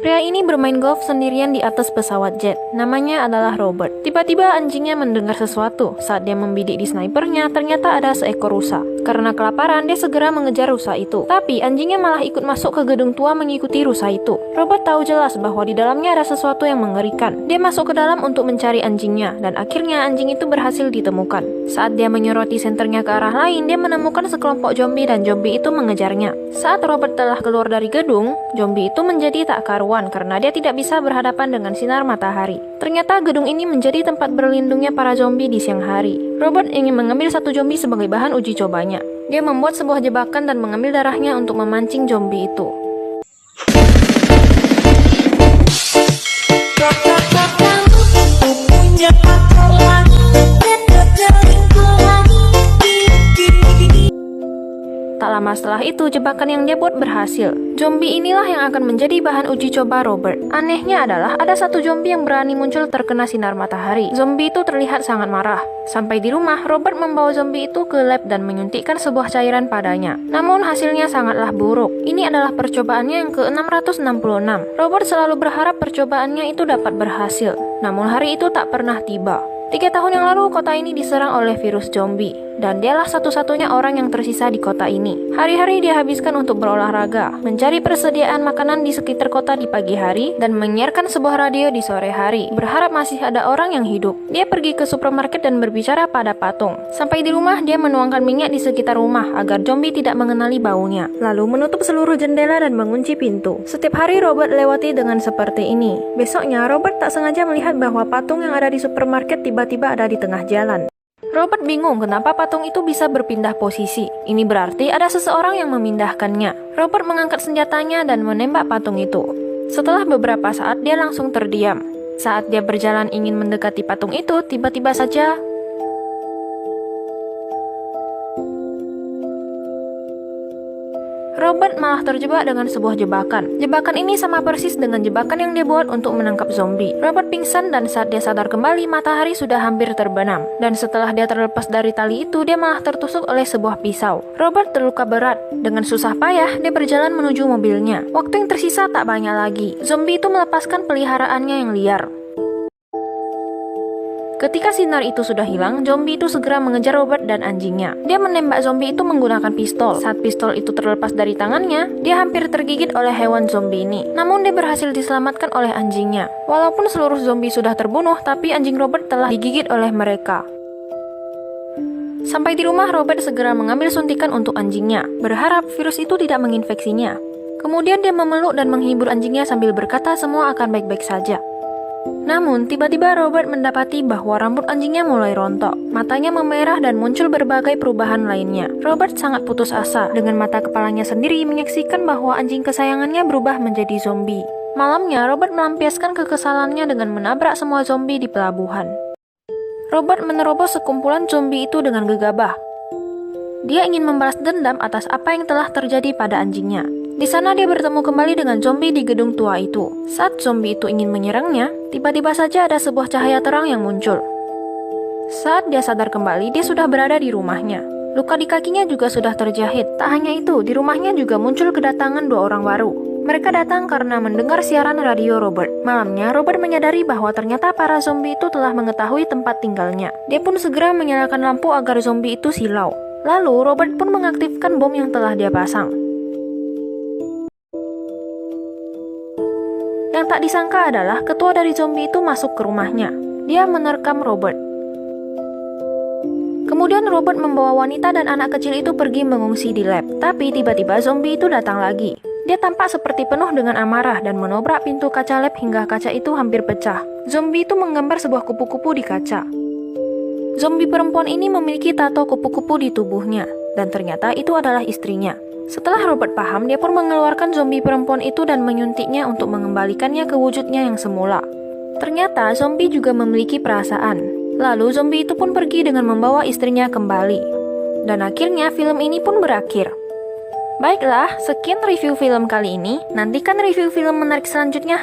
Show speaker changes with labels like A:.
A: Pria ini bermain golf sendirian di atas pesawat jet. Namanya adalah Robert. Tiba-tiba anjingnya mendengar sesuatu. Saat dia membidik di snipernya, ternyata ada seekor rusa. Karena kelaparan, dia segera mengejar rusa itu. Tapi anjingnya malah ikut masuk ke gedung tua mengikuti rusa itu. Robert tahu jelas bahwa di dalamnya ada sesuatu yang mengerikan. Dia masuk ke dalam untuk mencari anjingnya, dan akhirnya anjing itu berhasil ditemukan. Saat dia menyoroti senternya ke arah lain, dia menemukan sekelompok zombie dan zombie itu mengejarnya. Saat Robert telah keluar dari gedung, zombie itu menjadi tak karuan karena dia tidak bisa berhadapan dengan sinar matahari. Ternyata gedung ini menjadi tempat berlindungnya para zombie di siang hari. Robert ingin mengambil satu zombie sebagai bahan uji cobanya. Dia membuat sebuah jebakan dan mengambil darahnya untuk memancing zombie itu. Tak lama setelah itu, jebakan yang dia buat berhasil. Zombie inilah yang akan menjadi bahan uji coba Robert. Anehnya adalah ada satu zombie yang berani muncul terkena sinar matahari. Zombie itu terlihat sangat marah. Sampai di rumah, Robert membawa zombie itu ke lab dan menyuntikkan sebuah cairan padanya. Namun hasilnya sangatlah buruk. Ini adalah percobaannya yang ke-666. Robert selalu berharap percobaannya itu dapat berhasil. Namun hari itu tak pernah tiba. 3 tahun yang lalu, kota ini diserang oleh virus zombie, dan dialah satu-satunya orang yang tersisa di kota ini. Hari-hari dia habiskan untuk berolahraga, mencari persediaan makanan di sekitar kota di pagi hari, dan menyiarkan sebuah radio di sore hari, berharap masih ada orang yang hidup. Dia pergi ke supermarket dan berbicara pada patung. Sampai di rumah, dia menuangkan minyak di sekitar rumah agar zombie tidak mengenali baunya, lalu menutup seluruh jendela dan mengunci pintu. Setiap hari Robert lewati dengan seperti ini. Besoknya, Robert tak sengaja melihat bahwa patung yang ada di supermarket tiba-tiba ada di tengah jalan. Robert bingung kenapa patung itu bisa berpindah posisi. Ini berarti ada seseorang yang memindahkannya. Robert mengangkat senjatanya dan menembak patung itu. Setelah beberapa saat, dia langsung terdiam. Saat dia berjalan ingin mendekati patung itu, tiba-tiba saja Robert malah terjebak dengan sebuah jebakan. Jebakan ini sama persis dengan jebakan yang dia buat untuk menangkap zombie. Robert pingsan dan saat dia sadar kembali, matahari sudah hampir terbenam. Dan setelah dia terlepas dari tali itu, dia malah tertusuk oleh sebuah pisau. Robert terluka berat. Dengan susah payah, dia berjalan menuju mobilnya. Waktu yang tersisa tak banyak lagi. Zombie itu melepaskan peliharaannya yang liar. Ketika sinar itu sudah hilang, zombie itu segera mengejar Robert dan anjingnya. Dia menembak zombie itu menggunakan pistol. Saat pistol itu terlepas dari tangannya, dia hampir tergigit oleh hewan zombie ini. Namun dia berhasil diselamatkan oleh anjingnya. Walaupun seluruh zombie sudah terbunuh, tapi anjing Robert telah digigit oleh mereka. Sampai di rumah, Robert segera mengambil suntikan untuk anjingnya, berharap virus itu tidak menginfeksinya. Kemudian dia memeluk dan menghibur anjingnya sambil berkata semua akan baik-baik saja. Namun, tiba-tiba Robert mendapati bahwa rambut anjingnya mulai rontok, matanya memerah dan muncul berbagai perubahan lainnya. Robert sangat putus asa, dengan mata kepalanya sendiri menyaksikan bahwa anjing kesayangannya berubah menjadi zombie. Malamnya, Robert melampiaskan kekesalannya dengan menabrak semua zombie di pelabuhan. Robert menerobos sekumpulan zombie itu dengan gegabah. Dia ingin membalas dendam atas apa yang telah terjadi pada anjingnya. Di sana dia bertemu kembali dengan zombie di gedung tua itu. Saat zombie itu ingin menyerangnya, tiba-tiba saja ada sebuah cahaya terang yang muncul. Saat dia sadar kembali, dia sudah berada di rumahnya. Luka di kakinya juga sudah terjahit. Tak hanya itu, di rumahnya juga muncul kedatangan 2 orang baru. Mereka datang karena mendengar siaran radio Robert. Malamnya, Robert menyadari bahwa ternyata para zombie itu telah mengetahui tempat tinggalnya. Dia pun segera menyalakan lampu agar zombie itu silau. Lalu, Robert pun mengaktifkan bom yang telah dia pasang. Yang tak disangka adalah ketua dari zombie itu masuk ke rumahnya. Dia menerkam Robert. Kemudian Robert membawa wanita dan anak kecil itu pergi mengungsi di lab. Tapi tiba-tiba zombie itu datang lagi. Dia tampak seperti penuh dengan amarah dan menobrak pintu kaca lab hingga kaca itu hampir pecah. Zombie itu menggambar sebuah kupu-kupu di kaca. Zombie perempuan ini memiliki tato kupu-kupu di tubuhnya. Dan ternyata itu adalah istrinya. Setelah Robert paham, dia pun mengeluarkan zombie perempuan itu dan menyuntiknya untuk mengembalikannya ke wujudnya yang semula. Ternyata zombie juga memiliki perasaan. Lalu zombie itu pun pergi dengan membawa istrinya kembali. Dan akhirnya film ini pun berakhir. Baiklah, sekian review film kali ini. Nantikan review film menarik selanjutnya